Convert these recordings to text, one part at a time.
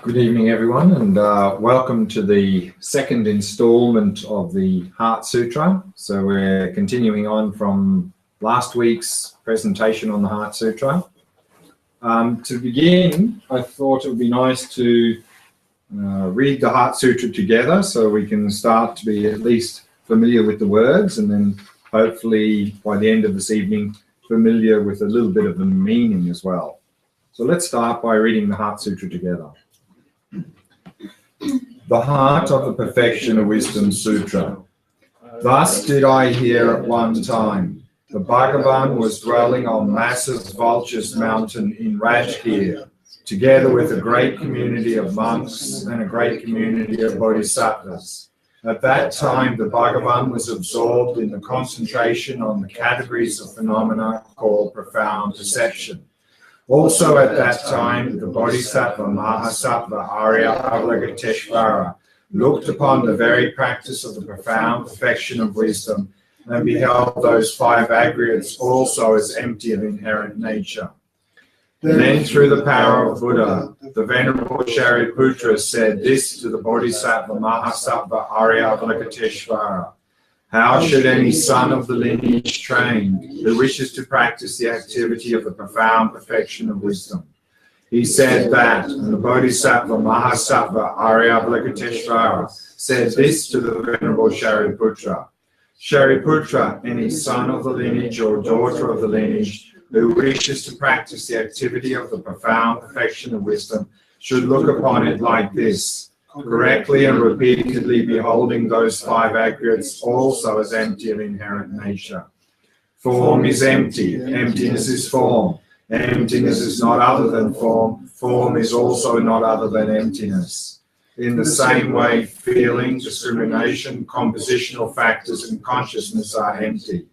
Good evening, everyone, and welcome to the second installment of the Heart Sutra. So we're continuing on from last week's presentation on the Heart Sutra. To begin, I thought it would be nice to read the Heart Sutra together so we can start to be at least familiar with the words, and then hopefully by the end of this evening familiar with a little bit of the meaning as well. So let's start by reading the Heart Sutra together. The Heart of the Perfection of Wisdom Sutra. Thus did I hear at one time. The Bhagavan was dwelling on Mass's Vulture's mountain in Rajgir, together with a great community of monks and a great community of bodhisattvas. At that time, the Bhagavan was absorbed in the concentration on the categories of phenomena called profound perception. Also at that time, the Bodhisattva Mahasattva Arya Avalokiteshvara looked upon the very practice of the profound perfection of wisdom and beheld those five aggregates also as empty of inherent nature. Then through the power of Buddha, the Venerable Shariputra said this to the Bodhisattva Mahasattva Arya Avalokiteshvara: how should any son of the lineage trained who wishes to practice the activity of the profound perfection of wisdom? He said that, and the Bodhisattva Mahasattva Arya Avalokiteshvara said this to the Venerable Shariputra: Shariputra, any son of the lineage or daughter of the lineage who wishes to practice the activity of the profound perfection of wisdom should look upon it like this, correctly and repeatedly beholding those five aggregates also as empty of inherent nature. Form is empty, emptiness is form. Emptiness is not other than form, form is also not other than emptiness. In the same way, feeling, discrimination, compositional factors, and consciousness are empty.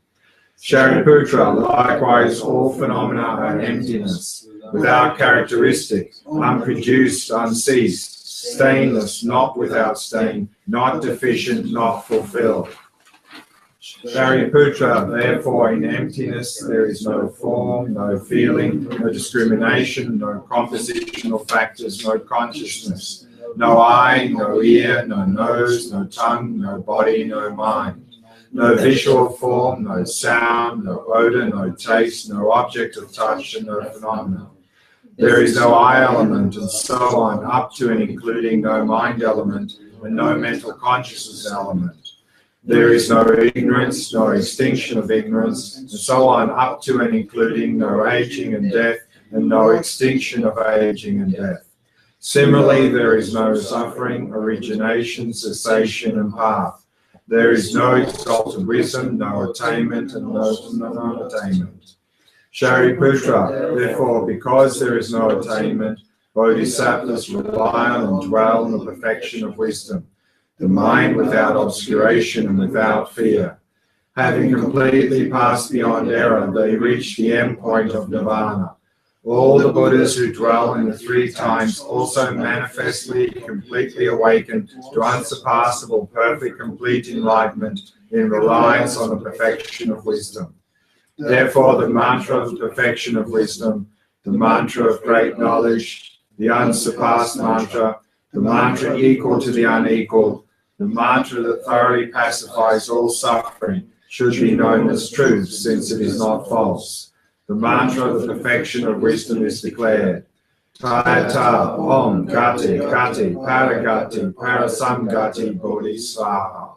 Shariputra, likewise, all phenomena are emptiness, without characteristic, unproduced, unceased, stainless, not without stain, not deficient, not fulfilled. Shariputra, therefore, in emptiness there is no form, no feeling, no discrimination, no compositional factors, no consciousness, no eye, no ear, no nose, no tongue, no body, no mind, no visual form, no sound, no odor, no taste, no object of touch, and no phenomenon. There is no I element, and so on, up to and including no mind element, and no mental consciousness element. There is no ignorance, no extinction of ignorance, and so on, up to and including no aging and death, and no extinction of aging and death. Similarly, there is no suffering, origination, cessation, and path. There is no exalted wisdom, no attainment, and no non-attainment. Shariputra, therefore, because there is no attainment, bodhisattvas rely on and dwell on the perfection of wisdom, the mind without obscuration and without fear. Having completely passed beyond error, they reach the end point of nirvana. All the Buddhas who dwell in the three times also manifestly, completely awaken to unsurpassable, perfect, complete enlightenment in reliance on the perfection of wisdom. Therefore, the mantra of the perfection of wisdom, the mantra of great knowledge, the unsurpassed mantra, the mantra equal to the unequal, the mantra that thoroughly pacifies all suffering, should be known as truth, since it is not false. The mantra of the perfection of wisdom is declared. Tayata Om Gati Gati Paragati Parasamgati Bodhisattva.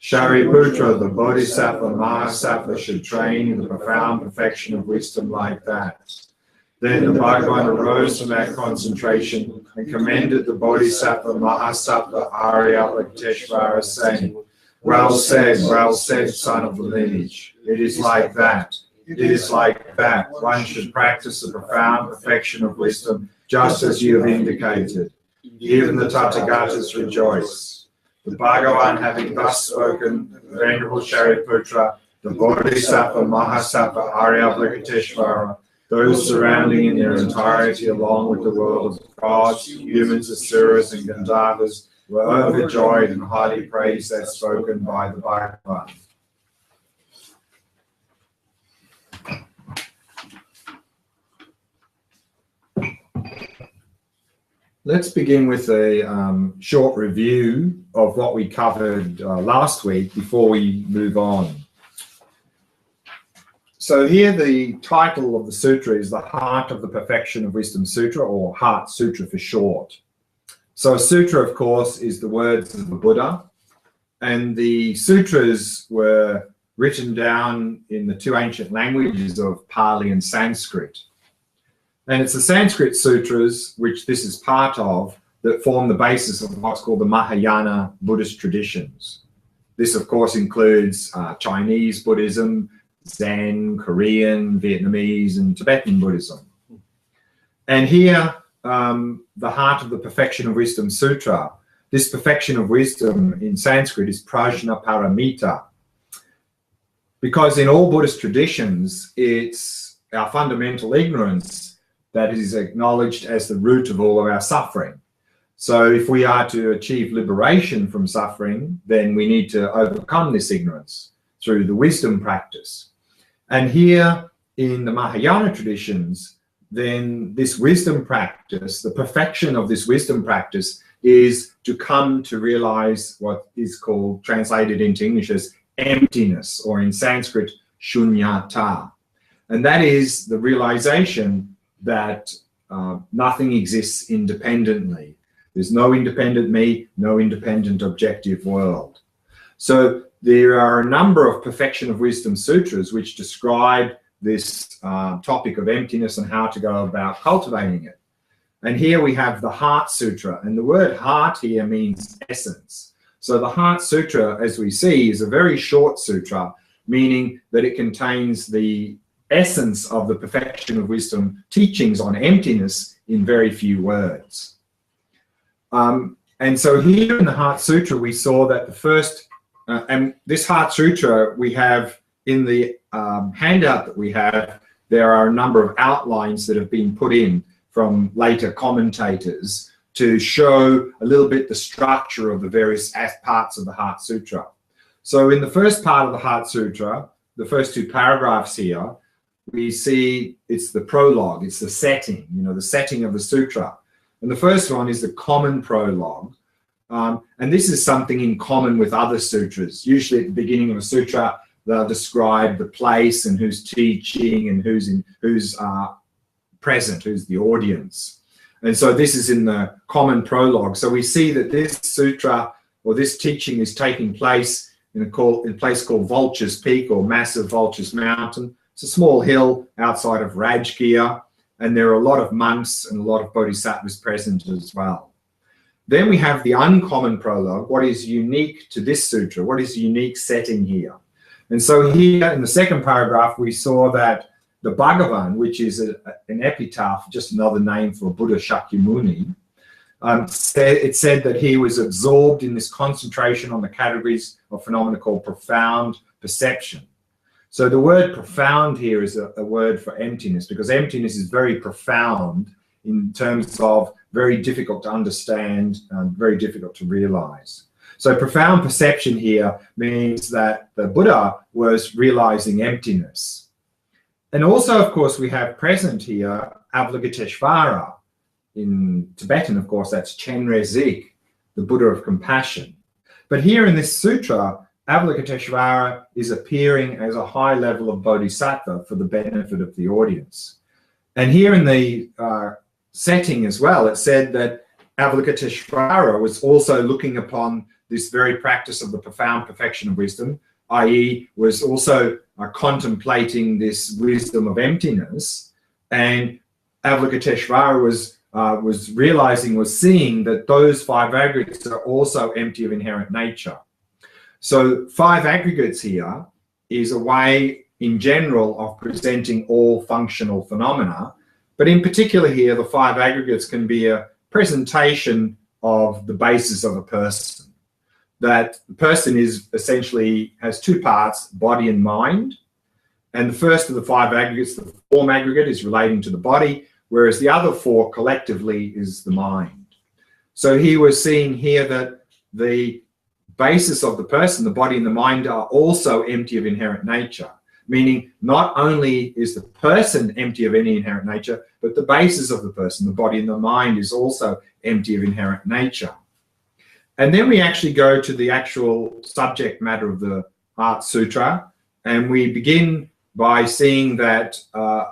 Shariputra, the Bodhisattva Mahasattva, should train in the profound perfection of wisdom like that. Then the Bhagavan arose from that concentration and commended the Bodhisattva Mahasattva Arya Avalokiteshvara, saying, well said, son of the lineage. It is like that. It is like that. One should practice the profound perfection of wisdom, just as you have indicated. Even the Tathagatas rejoice. The Bhagavan, having thus spoken, the Venerable Shariputra, the Bodhisattva Mahasattva Arya Avalokiteshvara, those surrounding in their entirety, along with the world of gods, humans, asuras, and Gandharvas, were overjoyed and highly praised that spoken by the Bhagavan. Let's begin with a short review of what we covered last week before we move on. So here the title of the sutra is the Heart of the Perfection of Wisdom Sutra, or Heart Sutra for short. So a sutra, of course, is the words of the Buddha, and the sutras were written down in the two ancient languages of Pali and Sanskrit. And it's the Sanskrit sutras, which this is part of, that form the basis of what's called the Mahayana Buddhist traditions. This, of course, includes Chinese Buddhism, Zen, Korean, Vietnamese, and Tibetan Buddhism. And here, the Heart of the Perfection of Wisdom Sutra, this perfection of wisdom in Sanskrit is Prajna Paramita. Because in all Buddhist traditions, it's our fundamental ignorance that is acknowledged as the root of all of our suffering. So if we are to achieve liberation from suffering, then we need to overcome this ignorance through the wisdom practice. And here in the Mahayana traditions, then this wisdom practice, the perfection of this wisdom practice, is to come to realize what is called, translated into English as emptiness, or in Sanskrit, shunyata. And that is the realization that nothing exists independently. There's no independent me, no independent objective world. So there are a number of perfection of wisdom sutras which describe this topic of emptiness and how to go about cultivating it. And here we have the Heart Sutra, and the word heart here means essence. So the Heart Sutra, as we see, is a very short sutra, meaning that it contains the essence of the perfection of wisdom teachings on emptiness in very few words. And so here in the Heart Sutra, we saw that the first, and this Heart Sutra we have in the handout that we have, there are a number of outlines that have been put in from later commentators to show a little bit the structure of the various parts of the Heart Sutra. So in the first part of the Heart Sutra, the first two paragraphs here, we see it's the prologue, it's the setting, the setting of the sutra. And the first one is the common prologue. And this is something in common with other sutras. Usually at the beginning of a sutra, they'll describe the place and who's teaching and who's present, who's the audience. And so this is in the common prologue. So we see that this sutra, or this teaching, is taking place in a place called Vulture's Peak, or Massive Vulture's Mountain. It's a small hill outside of Rajgir, and there are a lot of monks and a lot of bodhisattvas present as well. Then we have the uncommon prologue, what is unique to this sutra, what is the unique setting here. And so here in the second paragraph, we saw that the Bhagavan, which is an epitaph, just another name for Buddha Shakyamuni, it said that he was absorbed in this concentration on the categories of phenomena called profound perception. So the word profound here is a word for emptiness, because emptiness is very profound in terms of very difficult to understand and very difficult to realize. So profound perception here means that the Buddha was realizing emptiness. And also, of course, we have present here Avalokiteshvara. In Tibetan, of course, that's Chenrezig, the Buddha of compassion. But here in this sutra, Avalokiteshvara is appearing as a high level of bodhisattva for the benefit of the audience. And here in the setting as well, it said that Avalokiteshvara was also looking upon this very practice of the profound perfection of wisdom, i.e. was also contemplating this wisdom of emptiness. And Avalokiteshvara was realizing, was seeing that those five aggregates are also empty of inherent nature. So five aggregates here is a way in general of presenting all functional phenomena, but in particular here, the five aggregates can be a presentation of the basis of a person. That the person is essentially has two parts, body and mind. And the first of the five aggregates, the form aggregate, is relating to the body, whereas the other four collectively is the mind. So he was seeing here that the basis of the person, the body and the mind, are also empty of inherent nature. meaning not only is the person empty of any inherent nature, but the basis of the person, the body and the mind, is also empty of inherent nature. And then we actually go to the actual subject matter of the Heart Sutra, and we begin by seeing that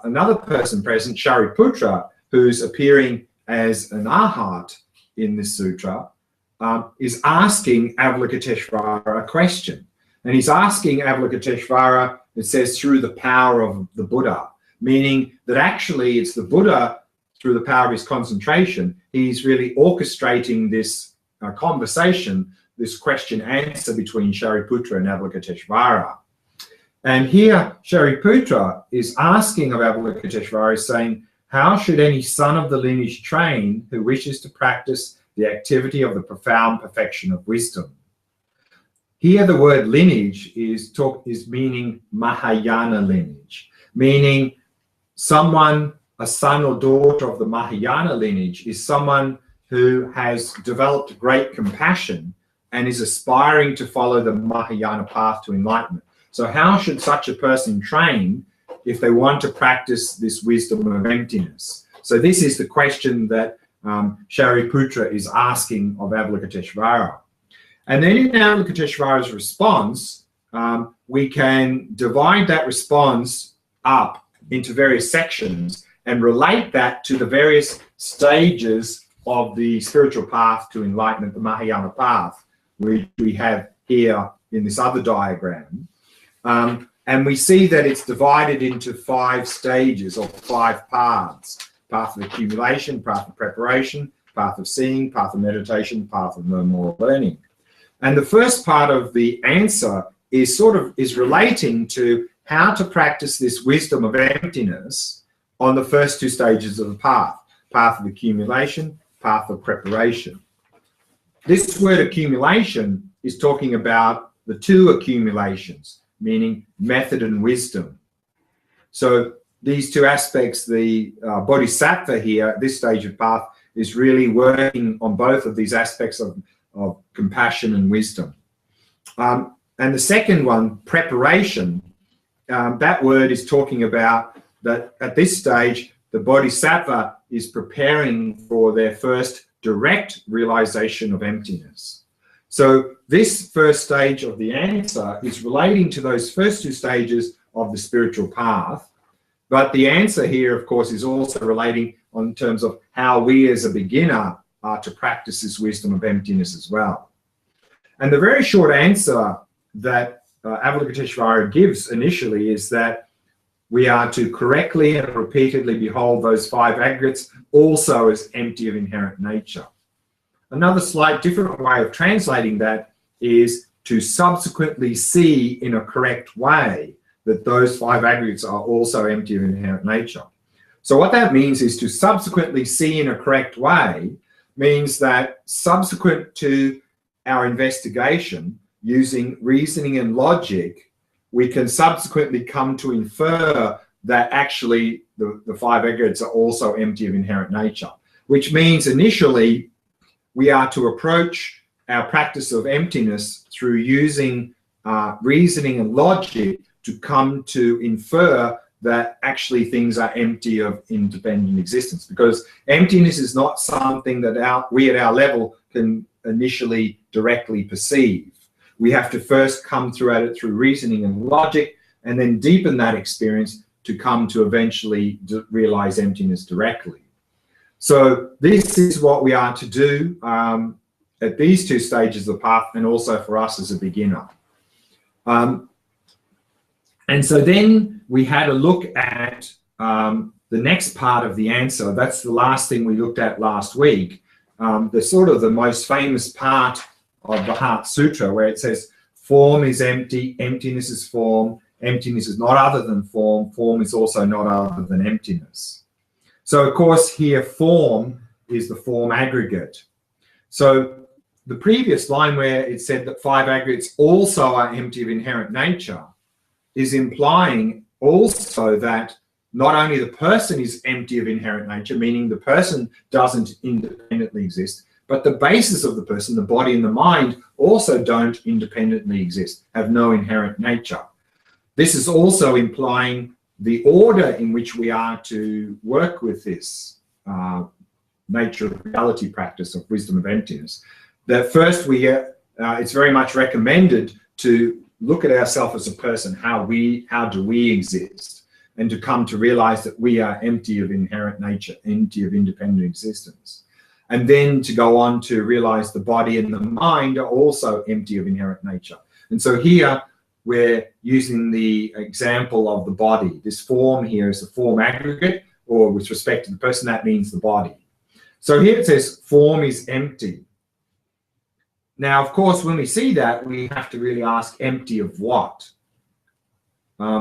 another person present, Shariputra, who's appearing as an arhat in this sutra, is asking Avalokiteshvara a question. And he's asking Avalokiteshvara, it says, through the power of the Buddha, meaning that actually it's the Buddha, through the power of his concentration, he's really orchestrating this conversation, this question-answer between Shariputra and Avalokiteshvara. And here Shariputra is asking of Avalokiteshvara, saying, how should any son of the lineage train who wishes to practice the activity of the profound perfection of wisdom? Here the word lineage is meaning Mahayana lineage, meaning someone, a son or daughter of the Mahayana lineage, is someone who has developed great compassion and is aspiring to follow the Mahayana path to enlightenment. So how should such a person train if they want to practice this wisdom of emptiness? So this is the question that Shariputra is asking of Avalokiteshvara. And then in Avalokiteshvara's response, we can divide that response up into various sections and relate that to the various stages of the spiritual path to enlightenment, the Mahayana path, which we have here in this other diagram. And we see that it's divided into 5 stages or 5 paths: path of accumulation, path of preparation, path of seeing, path of meditation, path of no more learning. And the first part of the answer is relating to how to practice this wisdom of emptiness on the first 2 stages of the path: path of accumulation, path of preparation. This word accumulation is talking about the 2 accumulations, meaning method and wisdom. So these 2 aspects, the bodhisattva here at this stage of path is really working on both of these aspects of compassion and wisdom. And the second one, preparation, that word is talking about that at this stage, the bodhisattva is preparing for their first direct realization of emptiness. So this first stage of the answer is relating to those first 2 stages of the spiritual path. But the answer here, of course, is also relating in terms of how we as a beginner are to practice this wisdom of emptiness as well. And the very short answer that Avalokiteshvara gives initially is that we are to correctly and repeatedly behold those 5 aggregates also as empty of inherent nature. Another slight different way of translating that is to subsequently see in a correct way that those 5 aggregates are also empty of inherent nature. So what that means is to subsequently see in a correct way means that subsequent to our investigation, using reasoning and logic, we can subsequently come to infer that actually the 5 aggregates are also empty of inherent nature, which means initially we are to approach our practice of emptiness through using reasoning and logic to come to infer that actually things are empty of independent existence, because emptiness is not something that we at our level can initially directly perceive. We have to first come at it through reasoning and logic, and then deepen that experience to come to eventually realize emptiness directly. So this is what we are to do at these 2 stages of the path, and also for us as a beginner. And so then we had a look at the next part of the answer. That's the last thing we looked at last week. The most famous part of the Heart Sutra, where it says, form is empty, emptiness is form, emptiness is not other than form, form is also not other than emptiness. So of course here form is the form aggregate. So the previous line where it said that 5 aggregates also are empty of inherent nature is implying also that not only the person is empty of inherent nature, meaning the person doesn't independently exist, but the basis of the person, the body and the mind, also don't independently exist, have no inherent nature. This is also implying the order in which we are to work with this nature of reality practice of wisdom of emptiness. That first it's very much recommended to look at ourselves as a person, how do we exist, and to come to realize that we are empty of inherent nature, empty of independent existence. And then to go on to realize the body and the mind are also empty of inherent nature. And so here we're using the example of the body. This form here is a form aggregate, or with respect to the person, that means the body. So here it says form is empty. Now, of course, when we see that, we have to really ask, empty of what?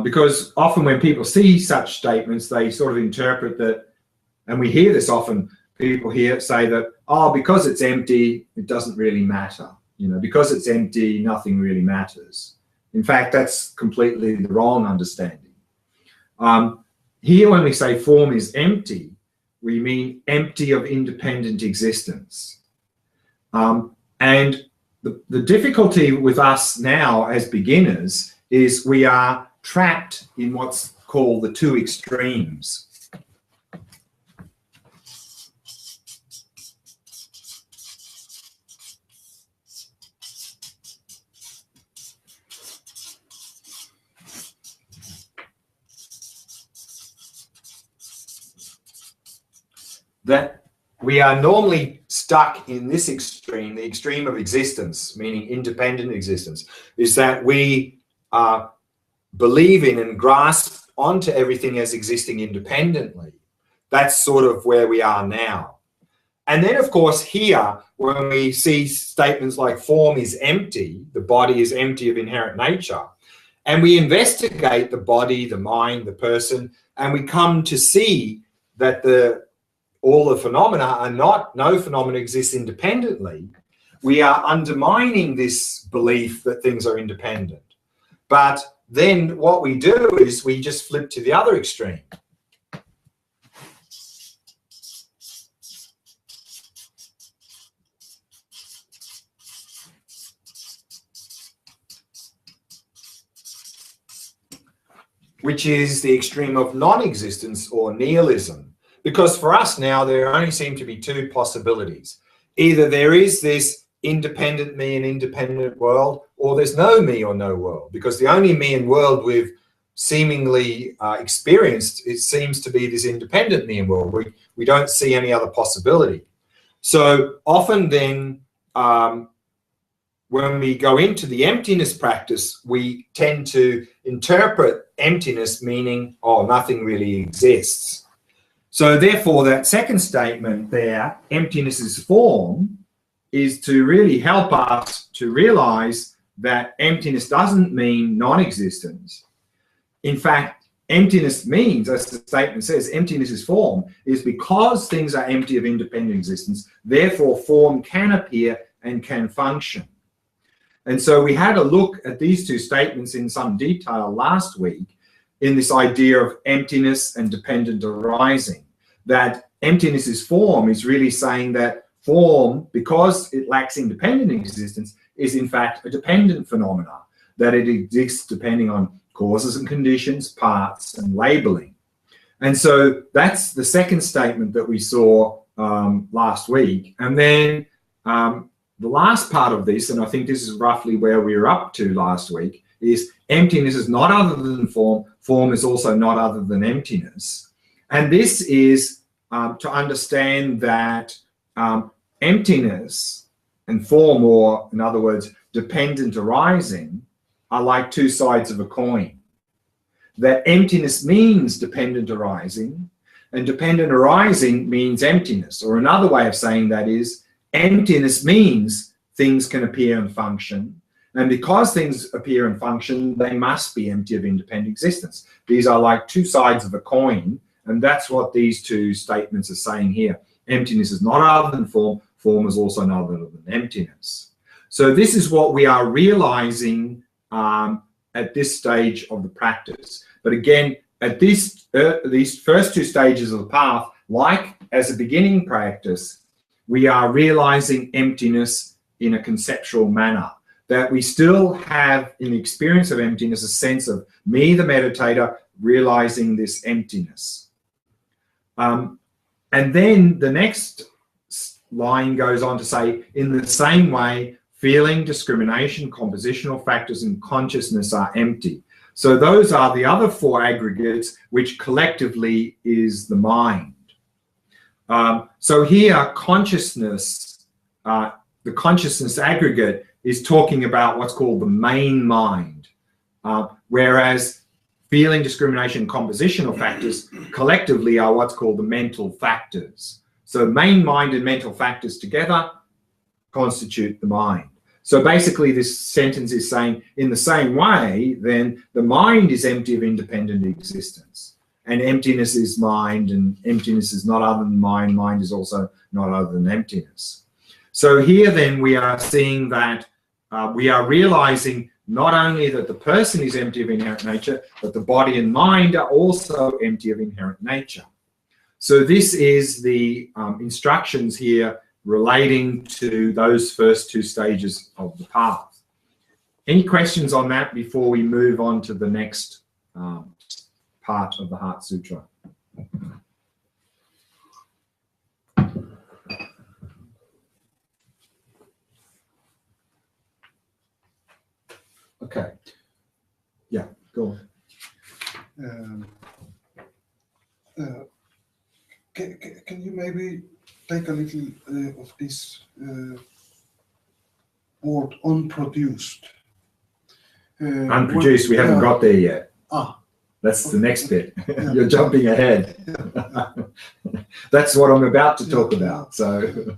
Because often when people see such statements, they sort of interpret that, and we hear this often, people say that, oh, because it's empty, it doesn't really matter. You know, because it's empty, nothing really matters. In fact, that's completely the wrong understanding. Here, when we say form is empty, we mean empty of independent existence. And the difficulty with us now as beginners is we are trapped in what's called the two extremes. That we are normally stuck in this extreme, the extreme of existence, meaning independent existence, is that we believe in and grasp onto everything as existing independently. That's sort of where we are now. And then, of course, here, when we see statements like form is empty, the body is empty of inherent nature, and we investigate the body, the mind, the person, and we come to see that all the phenomena are no phenomena exists independently, we are undermining this belief that things are independent. But then what we do is we just flip to the other extreme. Which is the extreme of non-existence or nihilism. Because for us now, there only seem to be two possibilities. Either there is this independent me and independent world, or there's no me or no world. Because the only me and world we've seemingly experienced, it seems to be this independent me and world. We don't see any other possibility. So often then, when we go into the emptiness practice, we tend to interpret emptiness meaning, oh, nothing really exists. So therefore, that second statement there, emptiness is form, is to really help us to realize that emptiness doesn't mean non-existence. In fact, emptiness means, as the statement says, emptiness is form, is because things are empty of independent existence, therefore form can appear and can function. And so we had a look at these two statements in some detail last week in this idea of emptiness and dependent arising. That emptiness is form is really saying that form, because it lacks independent existence, is in fact a dependent phenomena, that it exists depending on causes and conditions, parts, and labeling. And so that's the second statement that we saw last week. And then the last part of this, and I think this is roughly where we were up to last week, is emptiness is not other than form. Form is also not other than emptiness. And this is to understand that emptiness and form, or in other words, dependent arising, are like two sides of a coin. That emptiness means dependent arising, and dependent arising means emptiness. Or another way of saying that is, emptiness means things can appear and function. And because things appear and function, they must be empty of independent existence. These are like two sides of a coin. And that's what these two statements are saying here. Emptiness is not other than form. Form is also not other than emptiness. So this is what we are realizing at this stage of the practice. But again, at these first two stages of the path, like as a beginning practice, we are realizing emptiness in a conceptual manner. that we still have in the experience of emptiness a sense of me, the meditator, realizing this emptiness. And then the next line goes on to say, in the same way, feeling, discrimination, compositional factors, and consciousness are empty. So those are the other four aggregates, which collectively is the mind. So here, consciousness, the consciousness aggregate is talking about what's called the main mind, whereas feeling, discrimination, compositional factors collectively are what's called the mental factors. So main mind and mental factors together constitute the mind. So basically this sentence is saying, in the same way, then the mind is empty of independent existence. And emptiness is mind, and emptiness is not other than mind. Mind is also not other than emptiness. So here then we are seeing that we are realizing not only that the person is empty of inherent nature, but the body and mind are also empty of inherent nature. So this is the instructions here relating to those first two stages of the path. Any questions on that before we move on to the next part of the Heart Sutra? Okay. Yeah, go on. Can you maybe take a little of this word unproduced? Unproduced, we haven't got there yet. That's the next bit. Yeah. You're jumping ahead. Yeah. That's what I'm about to talk about. So,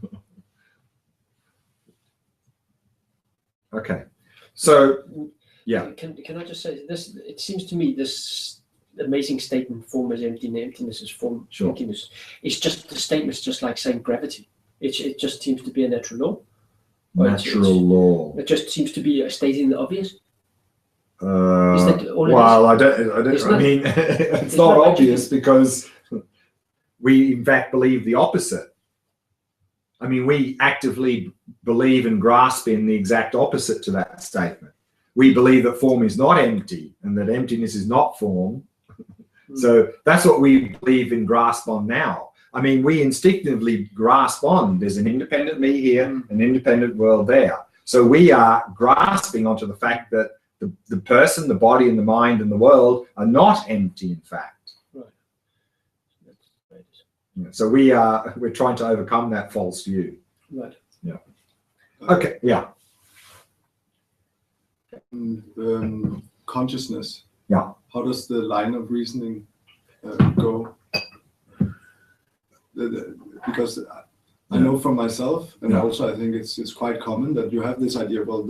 okay. So, yeah. Can I just say this? It seems to me this amazing statement, form is empty, emptiness is form. Sure. Emptiness. It's just the statement's just like saying gravity. It just seems to be a natural law. Natural law. It just seems to be stating the obvious. Well, I mean, it's not obvious because we in fact believe the opposite. I mean, we actively believe and grasp in the exact opposite to that statement. We believe that form is not empty and that emptiness is not form. So that's what we believe and grasp on now. I mean, we instinctively grasp on there's an independent me here, an independent world there. So we are grasping onto the fact that the person, the body, and the mind and the world are not empty, in fact. Right. Yeah, so we're trying to overcome that false view. Right. Yeah. Okay. Yeah. Consciousness. Yeah. How does the line of reasoning go? Because I know from myself, and also I think it's quite common that you have this idea. Well,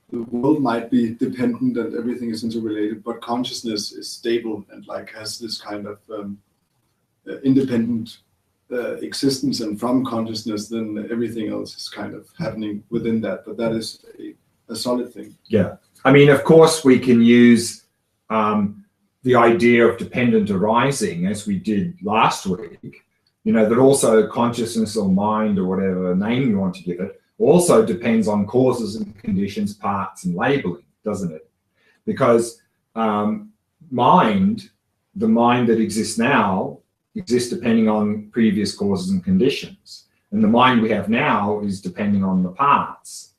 the world might be dependent and everything is interrelated, but consciousness is stable and like has this kind of independent existence, and from consciousness, then everything else is kind of happening within that. But that is a solid thing. Yeah. I mean, of course, we can use the idea of dependent arising as we did last week, you know, that also consciousness or mind or whatever name you want to give it also depends on causes and conditions, parts and labeling, doesn't it? Because mind, the mind that exists now, exists depending on previous causes and conditions. And the mind we have now is depending on the parts.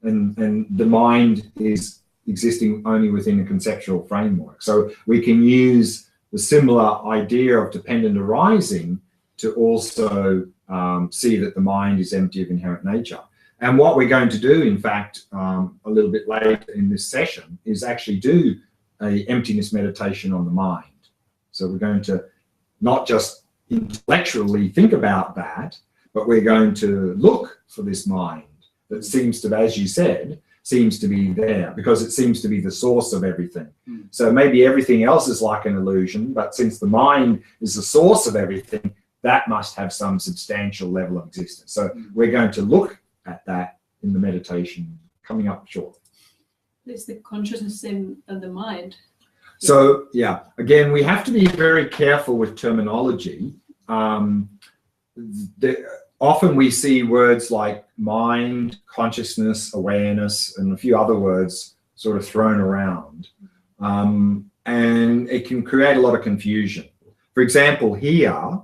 And the mind is existing only within a conceptual framework. So we can use the similar idea of dependent arising to also see that the mind is empty of inherent nature. And what we're going to do, in fact, a little bit later in this session, is actually do a emptiness meditation on the mind. So we're going to not just intellectually think about that, but we're going to look for this mind that seems to, as you said, seems to be there because it seems to be the source of everything. So maybe everything else is like an illusion, but since the mind is the source of everything, that must have some substantial level of existence. So we're going to look at that in the meditation coming up shortly. There's the consciousness in the mind. So yeah, again, we have to be very careful with terminology. often we see words like mind, consciousness, awareness, and a few other words sort of thrown around. And it can create a lot of confusion. For example, here,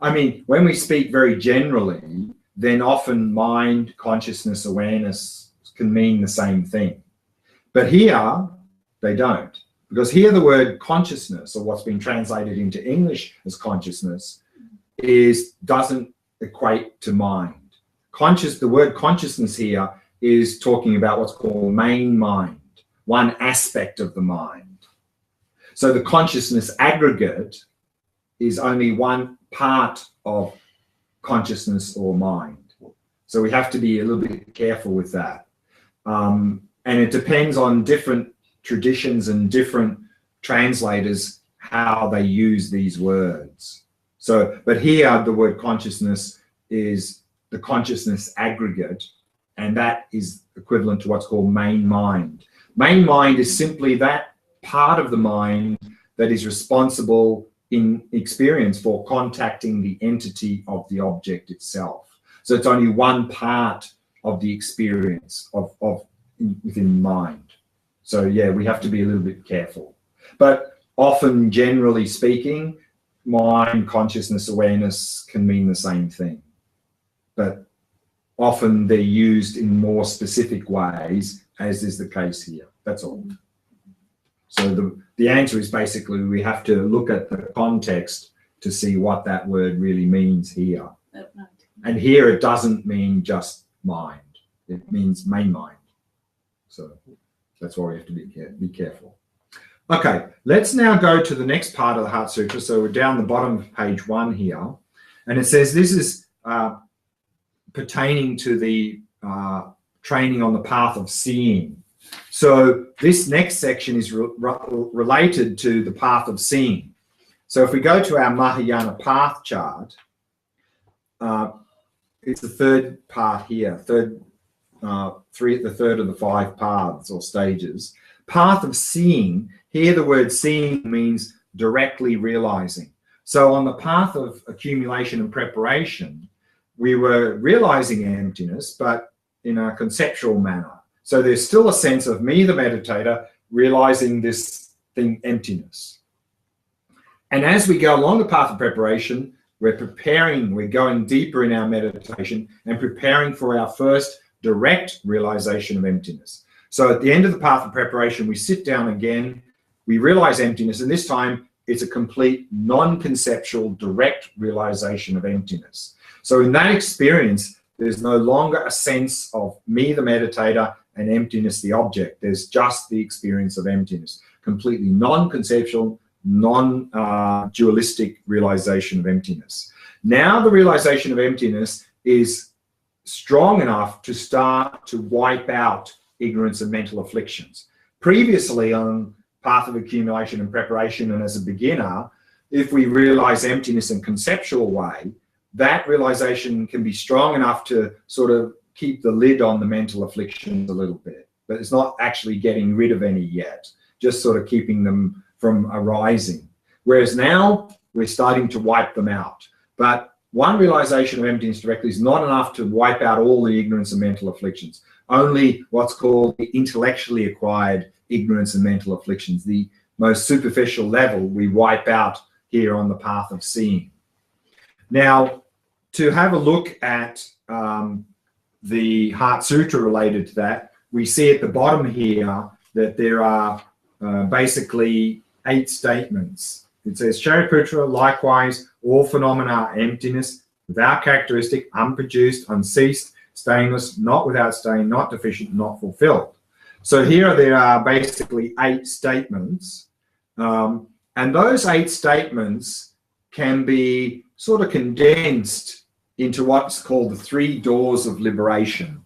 I mean, when we speak very generally, then often mind, consciousness, awareness can mean the same thing. But here, they don't. Because here the word consciousness, or what's been translated into English as consciousness, doesn't equate to mind. The word consciousness here is talking about what's called main mind, one aspect of the mind. So the consciousness aggregate is only one part of consciousness or mind. So we have to be a little bit careful with that. And it depends on different traditions and different translators how they use these words. So, but here the word consciousness is the consciousness aggregate, and that is equivalent to what's called main mind. Main mind is simply that part of the mind that is responsible in experience for contacting the entity of the object itself. So it's only one part of the experience within mind. So yeah, we have to be a little bit careful. But often, generally speaking, mind, consciousness, awareness can mean the same thing. But often they're used in more specific ways, as is the case here. That's all. So the answer is basically we have to look at the context to see what that word really means here. And here it doesn't mean just mind. It means main mind. So that's why we have to be careful. Okay, let's now go to the next part of the Heart Sutra. So we're down the bottom of page 1 here. And it says this is pertaining to the training on the path of seeing. So this next section is related to the path of seeing. So if we go to our Mahayana path chart, it's the third part here, the third of the 5 paths or stages. Path of seeing, here the word seeing means directly realizing. So on the path of accumulation and preparation, we were realizing emptiness, but in a conceptual manner. So there's still a sense of me, the meditator, realizing this thing, emptiness. And as we go along the path of preparation, we're going deeper in our meditation and preparing for our first direct realization of emptiness. So at the end of the path of preparation, we sit down again, we realize emptiness, and this time it's a complete non-conceptual direct realization of emptiness. So in that experience, there's no longer a sense of me, the meditator, and emptiness, the object. There's just the experience of emptiness, completely non-conceptual, non-dualistic realization of emptiness. Now the realization of emptiness is strong enough to start to wipe out ignorance and mental afflictions. Previously on path of accumulation and preparation, and as a beginner, if we realize emptiness in a conceptual way, that realization can be strong enough to sort of keep the lid on the mental afflictions a little bit, but it's not actually getting rid of any yet, just sort of keeping them from arising. Whereas now we're starting to wipe them out. But one realization of emptiness directly is not enough to wipe out all the ignorance and mental afflictions. Only what's called the intellectually acquired ignorance and mental afflictions, the most superficial level, we wipe out here on the path of seeing. Now, to have a look at the Heart Sutra related to that, we see at the bottom here that there are basically 8 statements. It says, Shariputra, likewise, all phenomena are emptiness, without characteristic, unproduced, unceased, stainless, not without stain, not deficient, not fulfilled. So here there are basically 8 statements, and those 8 statements can be sort of condensed into what's called the 3 doors of liberation.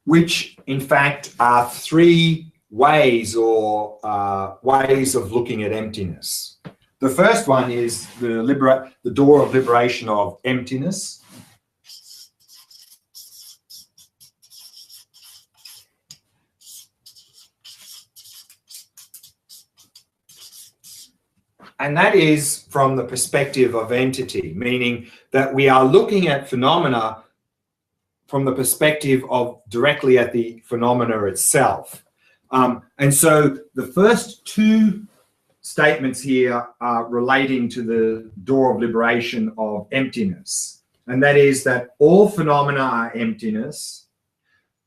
Which in fact are 3 ways or ways of looking at emptiness. The first one is the door of liberation of emptiness. And that is from the perspective of entity, meaning that we are looking at phenomena from the perspective of directly at the phenomena itself. And so the first two statements here are relating to the door of liberation of emptiness. And that is that all phenomena are emptiness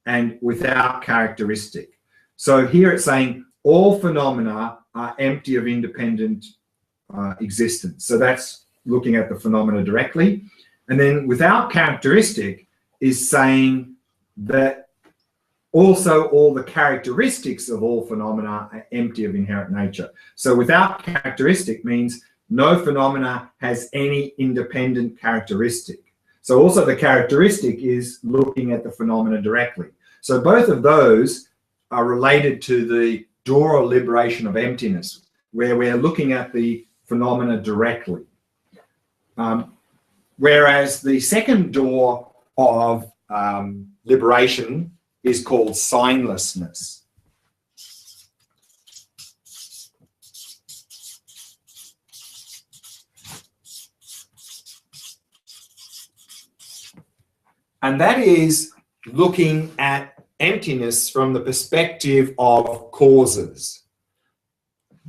and without characteristic. So here it's saying all phenomena are empty of independent existence. So that's looking at the phenomena directly. And then without characteristic is saying that also all the characteristics of all phenomena are empty of inherent nature. So without characteristic means no phenomena has any independent characteristic. So also the characteristic is looking at the phenomena directly. So both of those are related to the door of liberation of emptiness, where we're looking at the phenomena directly. Whereas the second door of liberation is called signlessness. And that is looking at emptiness from the perspective of causes.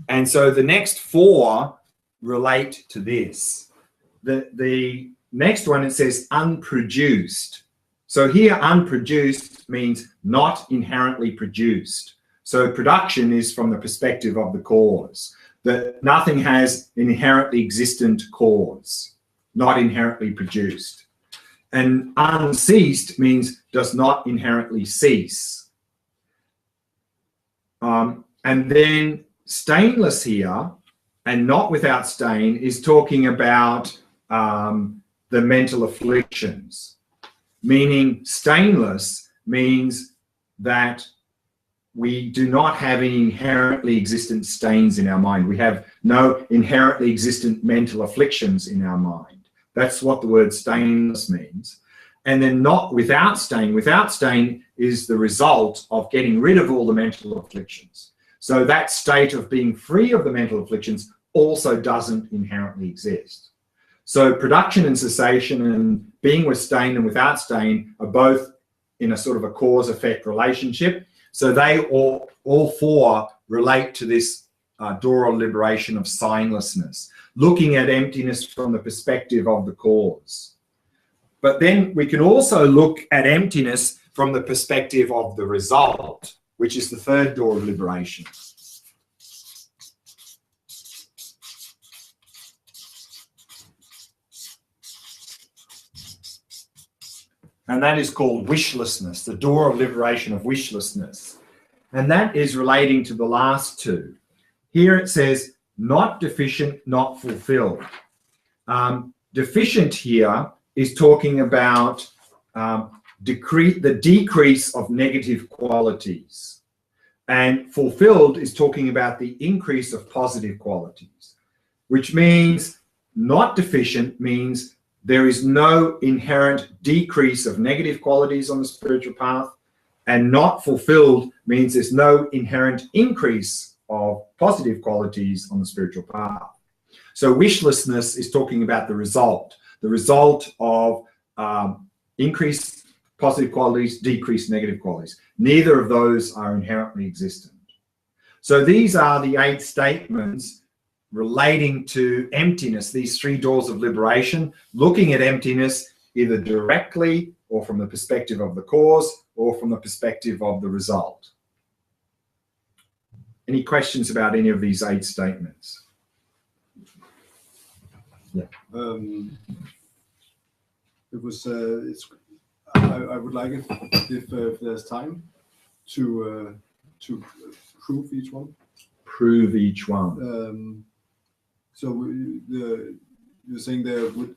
And so the next four relate to this. The next one, it says unproduced. So here unproduced means not inherently produced. So production is from the perspective of the cause, that nothing has an inherently existent cause, not inherently produced. And unceased means does not inherently cease. And then stainless here, and not without stain, is talking about the mental afflictions. Meaning stainless means that we do not have any inherently existent stains in our mind. We have no inherently existent mental afflictions in our mind. That's what the word stainless means. And then not without stain. Without stain is the result of getting rid of all the mental afflictions. So that state of being free of the mental afflictions also doesn't inherently exist. So production and cessation and being with stain and without stain are both in a sort of a cause-effect relationship. So they all four relate to this door of liberation of signlessness, looking at emptiness from the perspective of the cause. But then we can also look at emptiness from the perspective of the result, which is the third door of liberation. And that is called wishlessness, the door of liberation of wishlessness. And that is relating to the last two. Here it says, not deficient, not fulfilled. Deficient here is talking about the decrease of negative qualities. And fulfilled is talking about the increase of positive qualities, which means not deficient means there is no inherent decrease of negative qualities on the spiritual path, and not fulfilled means there's no inherent increase of positive qualities on the spiritual path. So wishlessness is talking about the result of increased positive qualities, decreased negative qualities. Neither of those are inherently existent. So these are the 8 statements relating to emptiness, these 3 doors of liberation, looking at emptiness either directly or from the perspective of the cause or from the perspective of the result. Any questions about any of these 8 statements? Yeah. I would like it if there's time to prove each one. Prove each one. So you're saying there would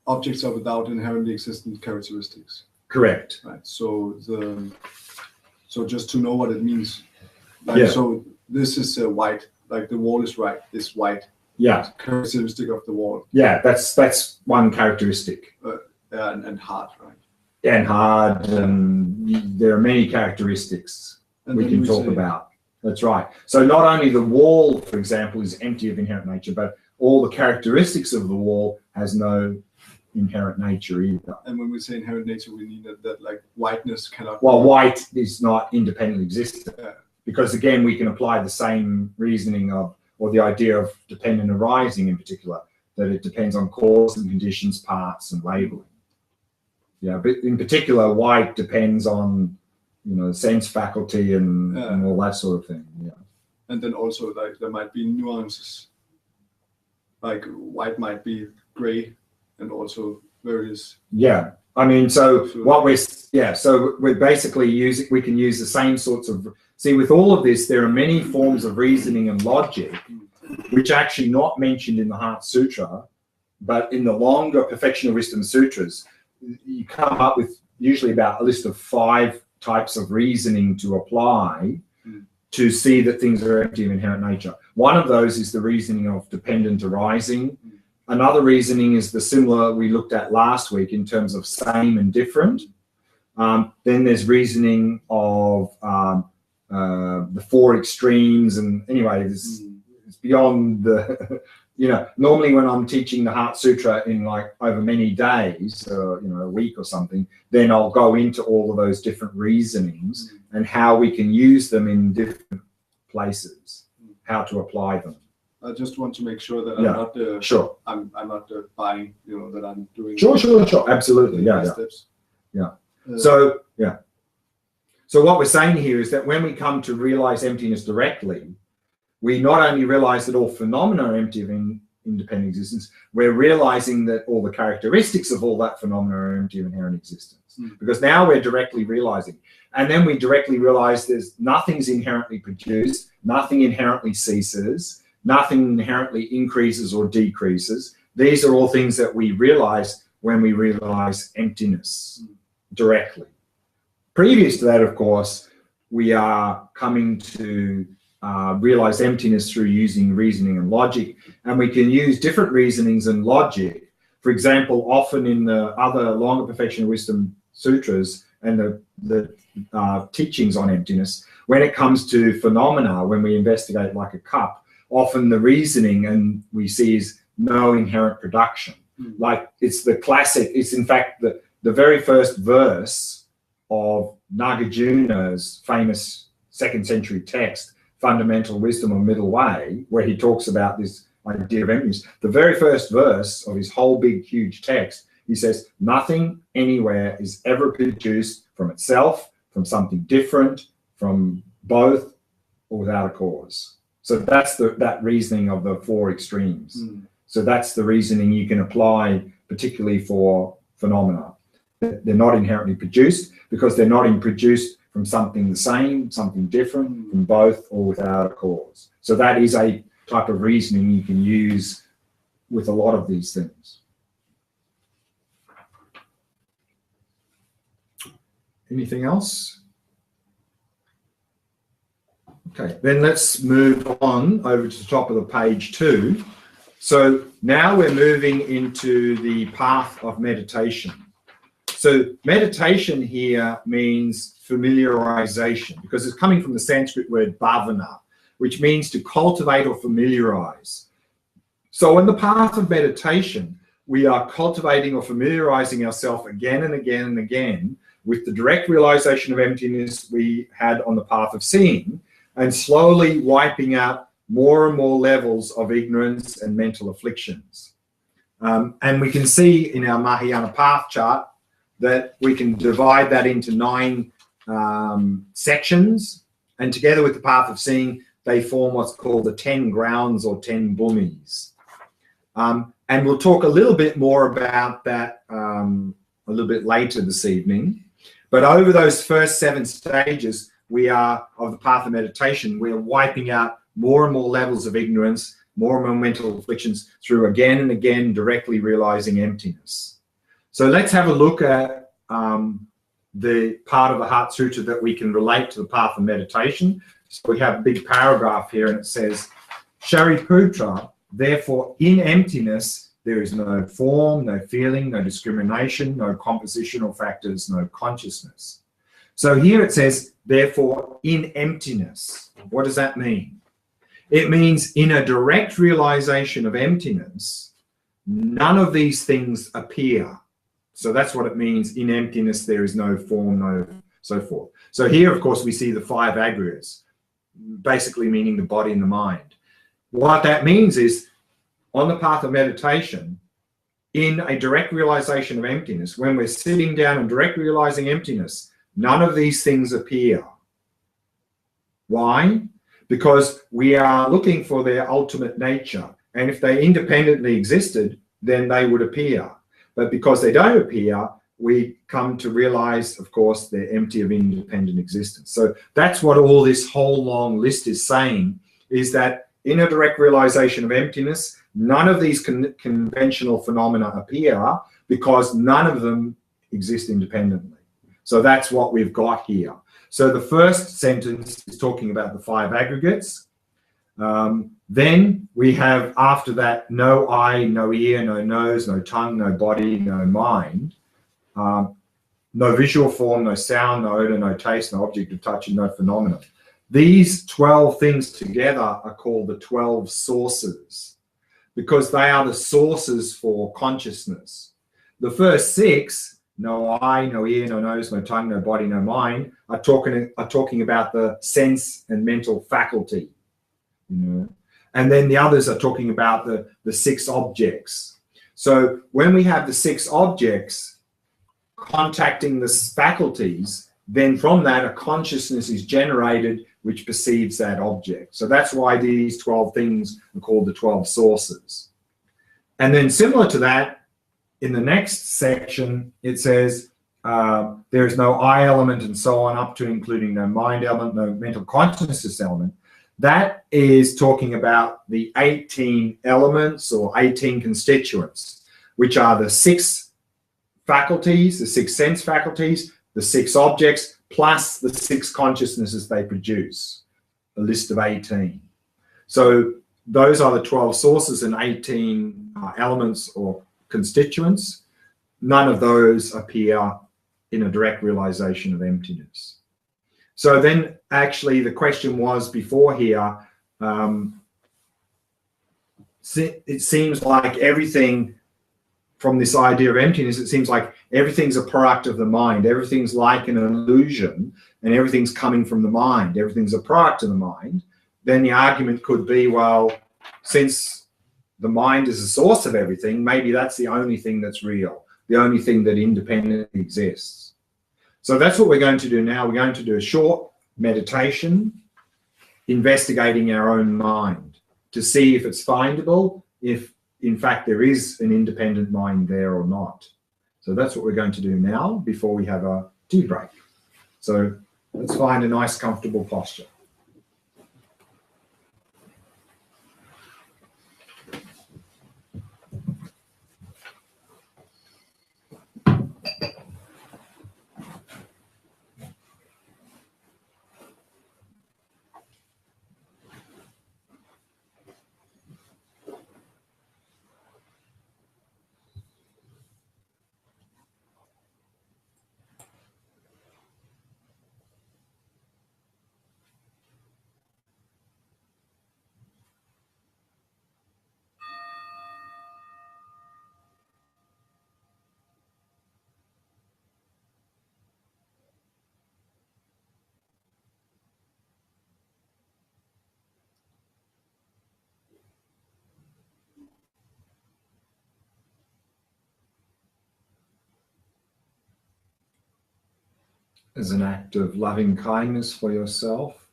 objects are without inherently existent characteristics. Correct. Right. So just to know what it means. Like, yeah. So this is white. Like the wall is right. This white. Yeah. Characteristic of the wall. Yeah, that's one characteristic. And hard, right? And hard. There are many characteristics we can talk about. That's right. So not only the wall, for example, is empty of inherent nature, but all the characteristics of the wall has no inherent nature either. And when we say inherent nature, we mean that like whiteness cannot. Well, white is not independently existent, Yeah. because again, we can apply the same reasoning of, or the idea of dependent arising in particular, that it depends on cause and conditions, parts, and labeling. Yeah, but in particular, white depends on, you know, sense faculty and all that sort of thing. Yeah. And then also like there might be nuances. Like white might be gray, and also various. Yeah. I mean, so what we're basically using, we can use the same sorts of, see, with all of this, there are many forms of reasoning and logic, which are actually not mentioned in the Heart Sutra, but in the longer Perfectional Wisdom Sutras, you come up with usually about a list of 5 types of reasoning to apply to see that things are empty of inherent nature. One of those is the reasoning of dependent arising. Another reasoning is the similar we looked at last week in terms of same and different. Then there's reasoning of the 4 extremes, and anyway, it's beyond the, you know, normally when I'm teaching the Heart Sutra in like over many days, you know, a week or something, then I'll go into all of those different reasonings and how we can use them in different places, how to apply them. I just want to make sure that I'm not sure. I'm not buying, you know, that I'm doing. Sure, absolutely, yeah. Steps. Yeah. So what we're saying here is that when we come to realize emptiness directly, we not only realize that all phenomena are empty of independent existence, we're realizing that all the characteristics of all that phenomena are empty of inherent existence. Because now we're directly realizing. And then we directly realize there's nothing's inherently produced, nothing inherently ceases, nothing inherently increases or decreases. These are all things that we realize when we realize emptiness directly. Previous to that, of course, we are coming to realize emptiness through using reasoning and logic, and we can use different reasonings and logic. For example, often in the other longer Perfectional Wisdom Sutras and the teachings on emptiness, when it comes to phenomena, when we investigate like a cup, often the reasoning and we see is no inherent production. Like it's the classic, it's in fact the very first verse of Nagarjuna's famous 2nd century text, Fundamental Wisdom of Middle Way, where he talks about this idea of emptiness. The very first verse of his whole big, huge text, he says, nothing anywhere is ever produced from itself, from something different, from both, or without a cause. So that's that reasoning of the 4 extremes. So that's the reasoning you can apply, particularly for phenomena. They're not inherently produced because they're not produced from something the same, something different, from both, or without a cause. So that is a type of reasoning you can use with a lot of these things. Anything else? Okay, then let's move on over to the top of the page 2. So now we're moving into the path of meditation. So meditation here means familiarization, because it's coming from the Sanskrit word bhavana, which means to cultivate or familiarize. So in the path of meditation, we are cultivating or familiarizing ourselves again and again and again with the direct realization of emptiness we had on the path of seeing, and slowly wiping out more and more levels of ignorance and mental afflictions. And we can see in our Mahayana path chart that we can divide that into 9 sections, and together with the path of seeing, they form what's called the 10 grounds or 10 bhumis. And we'll talk a little bit more about that a little bit later this evening. But over those first 7 stages, of the path of meditation, we're wiping out more and more levels of ignorance, more and more mental afflictions through again and again directly realizing emptiness. So let's have a look at the part of the Heart Sutra that we can relate to the path of meditation. So we have a big paragraph here, and it says, Shariputra, therefore in emptiness there is no form, no feeling, no discrimination, no compositional factors, no consciousness. So here it says, therefore, in emptiness. What does that mean? It means in a direct realization of emptiness, none of these things appear. So that's what it means. In emptiness, there is no form, no so forth. So here, of course, we see the 5 aggregates, basically meaning the body and the mind. What that means is, on the path of meditation, in a direct realization of emptiness, when we're sitting down and direct realizing emptiness, none of these things appear. Why? Because we are looking for their ultimate nature. And if they independently existed, then they would appear. But because they don't appear, we come to realize, of course, they're empty of independent existence. So that's what all this whole long list is saying, is that in a direct realization of emptiness, none of these conventional phenomena appear because none of them exist independently. So that's what we've got here. So the first sentence is talking about the 5 aggregates. Then we have, after that, no eye, no ear, no nose, no tongue, no body, no mind. No visual form, no sound, no odor, no taste, no object of touch, and no phenomenon. These 12 things together are called the 12 sources, because they are the sources for consciousness. The first 6, no eye, no ear, no nose, no tongue, no body, no mind, are talking about the sense and mental faculty. And then the others are talking about the 6 objects. So when we have the 6 objects contacting the faculties, then from that a consciousness is generated which perceives that object. So that's why these 12 things are called the 12 sources. And then similar to that, in the next section, it says there is no I element and so on, up to including no mind element, no mental consciousness element. That is talking about the 18 elements or 18 constituents, which are the 6 faculties, the 6 sense faculties, the 6 objects, plus the 6 consciousnesses they produce, a list of 18. So those are the 12 sources and 18 elements or constituents. None of those appear in a direct realization of emptiness. So then actually the question was before here, it seems like everything from this idea of emptiness, it seems like everything's a product of the mind. Everything's like an illusion and everything's coming from the mind. Everything's a product of the mind. Then the argument could be, well, since the mind is the source of everything, maybe that's the only thing that's real, the only thing that independently exists. So that's what we're going to do now. We're going to do a short meditation investigating our own mind to see if it's findable, if in fact there is an independent mind there or not. So that's what we're going to do now before we have a tea break. So let's find a nice comfortable posture. As an act of loving kindness for yourself,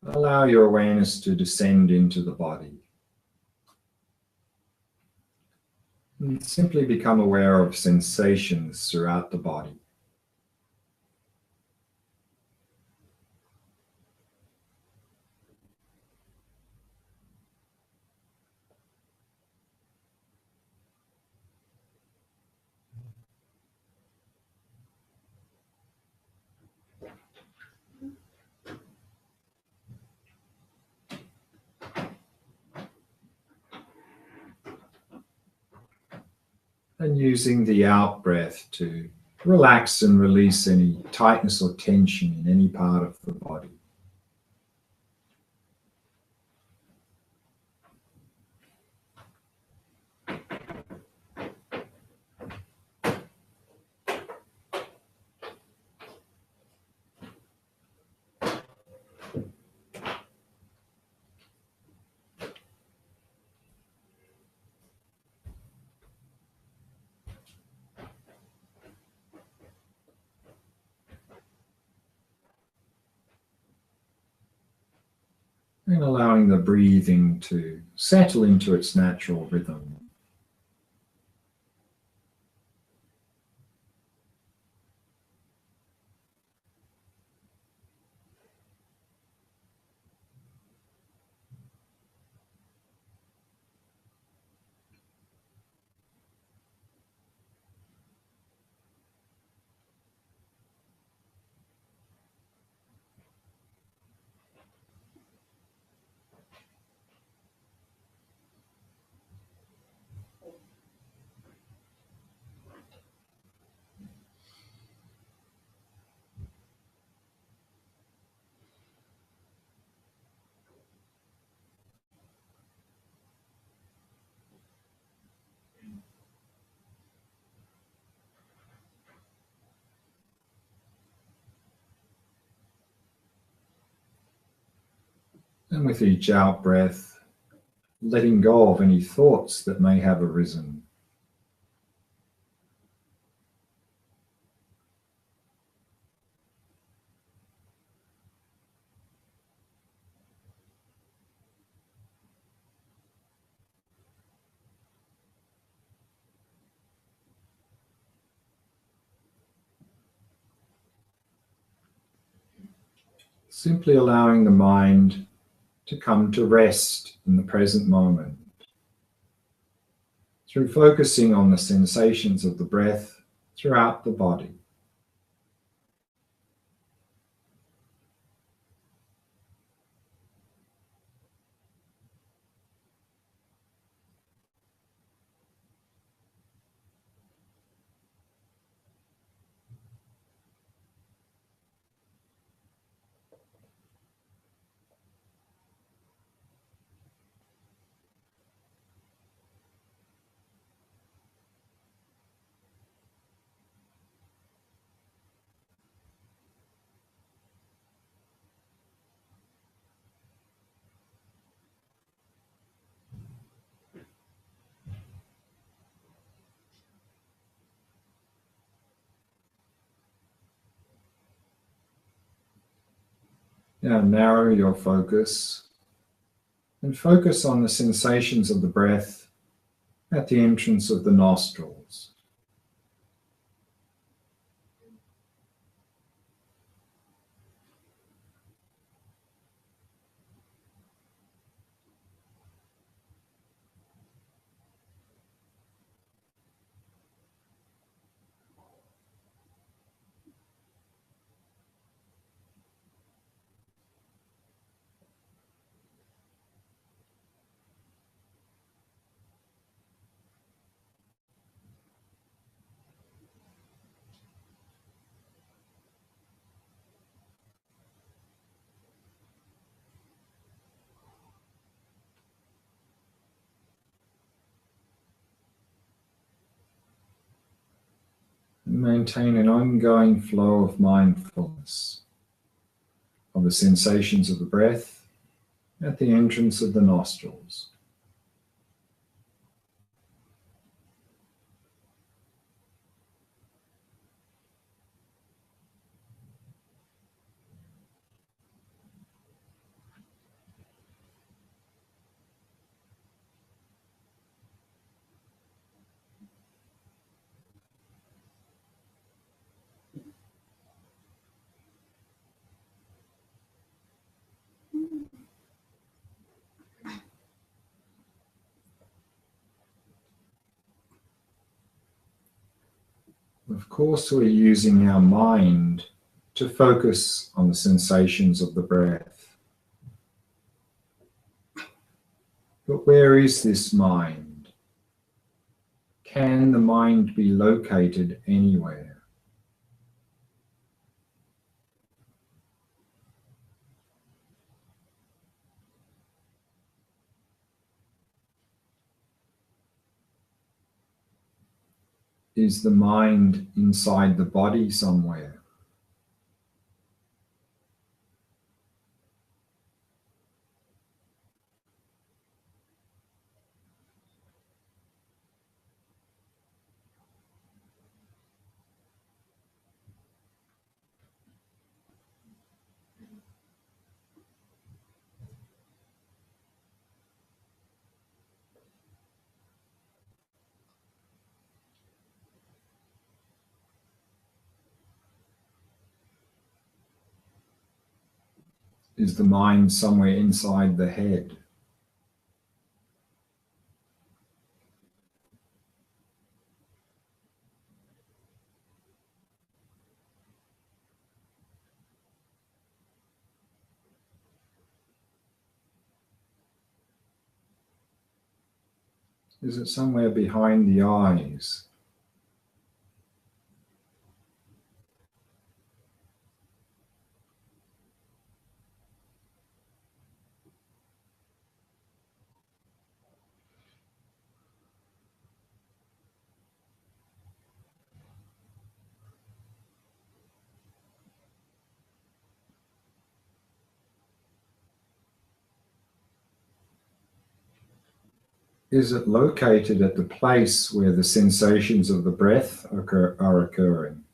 allow your awareness to descend into the body. And simply become aware of sensations throughout the body. And using the out breath to relax and release any tightness or tension in any part of the body. And allowing the breathing to settle into its natural rhythm. And with each out breath, letting go of any thoughts that may have arisen. Simply allowing the mind to come to rest in the present moment through focusing on the sensations of the breath throughout the body. Now narrow your focus and focus on the sensations of the breath at the entrance of the nostrils. And maintain an ongoing flow of mindfulness of the sensations of the breath at the entrance of the nostrils. Of course, we're using our mind to focus on the sensations of the breath. But where is this mind? Can the mind be located anywhere? Is the mind inside the body somewhere? Is the mind somewhere inside the head? Is it somewhere behind the eyes? Is it located at the place where the sensations of the breath are occurring?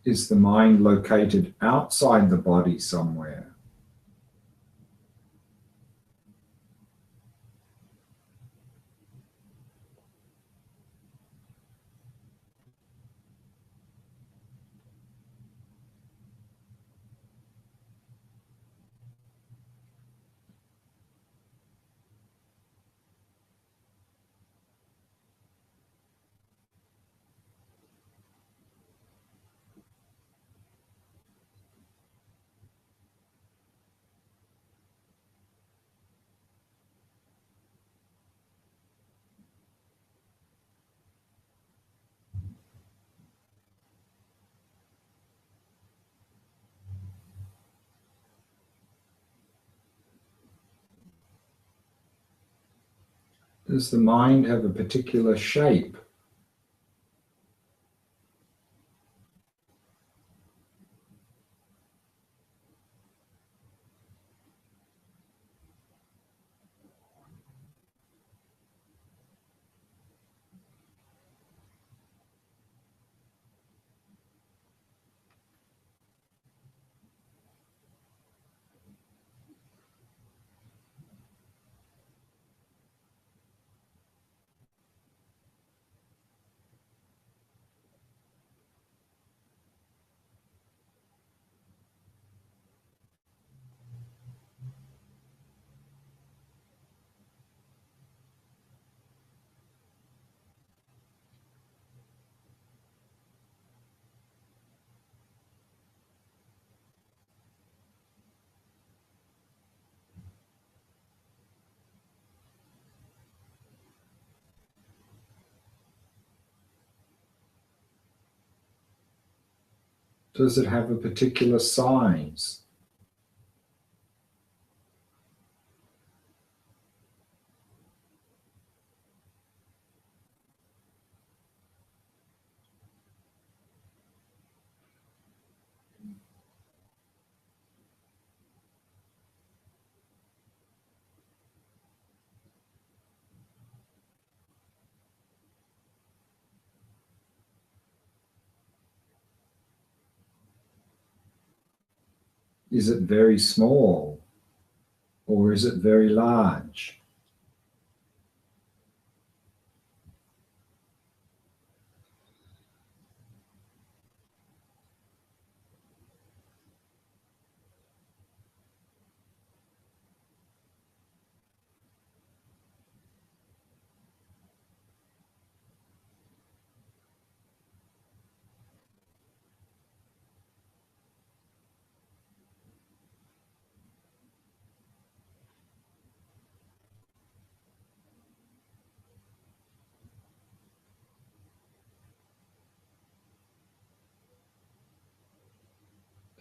Is the mind located outside the body somewhere? Does the mind have a particular shape? Does it have a particular size? Is it very small or is it very large?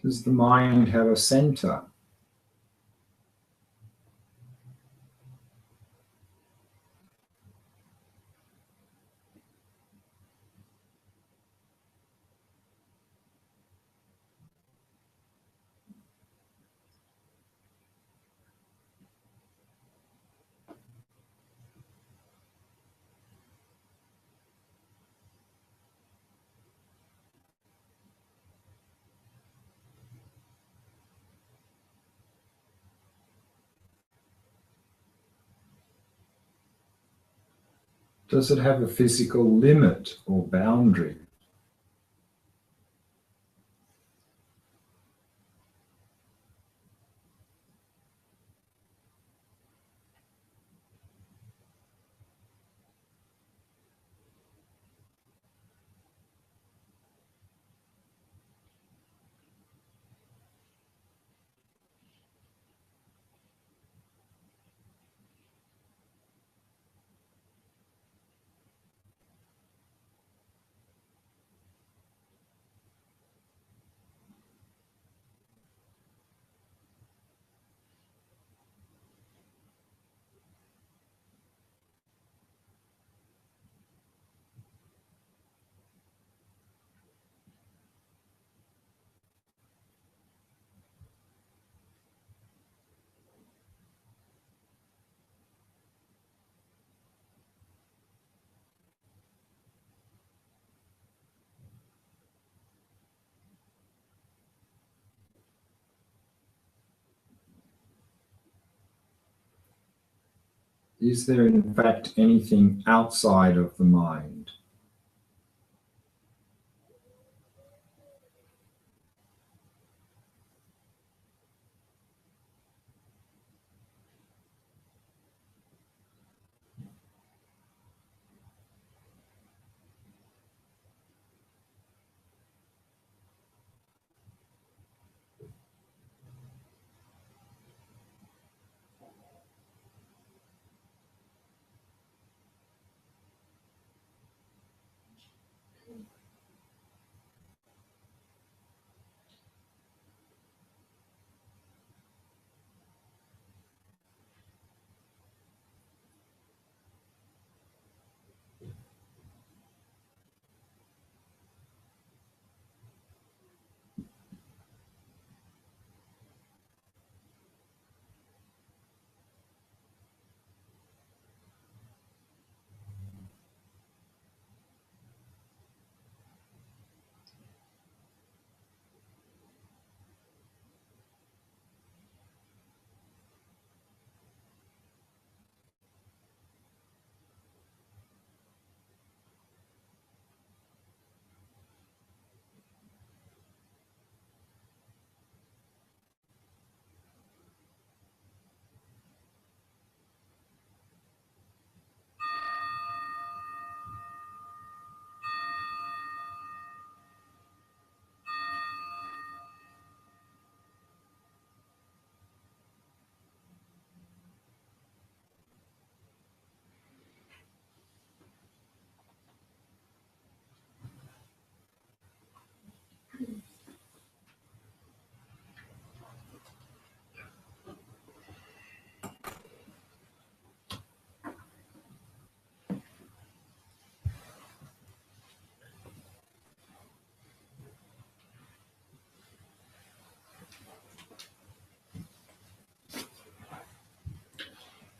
Does the mind have a center? Does it have a physical limit or boundary? Is there in fact anything outside of the mind?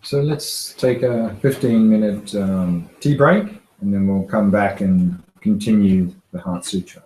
So let's take a 15-minute tea break, and then we'll come back and continue the Heart Sutra.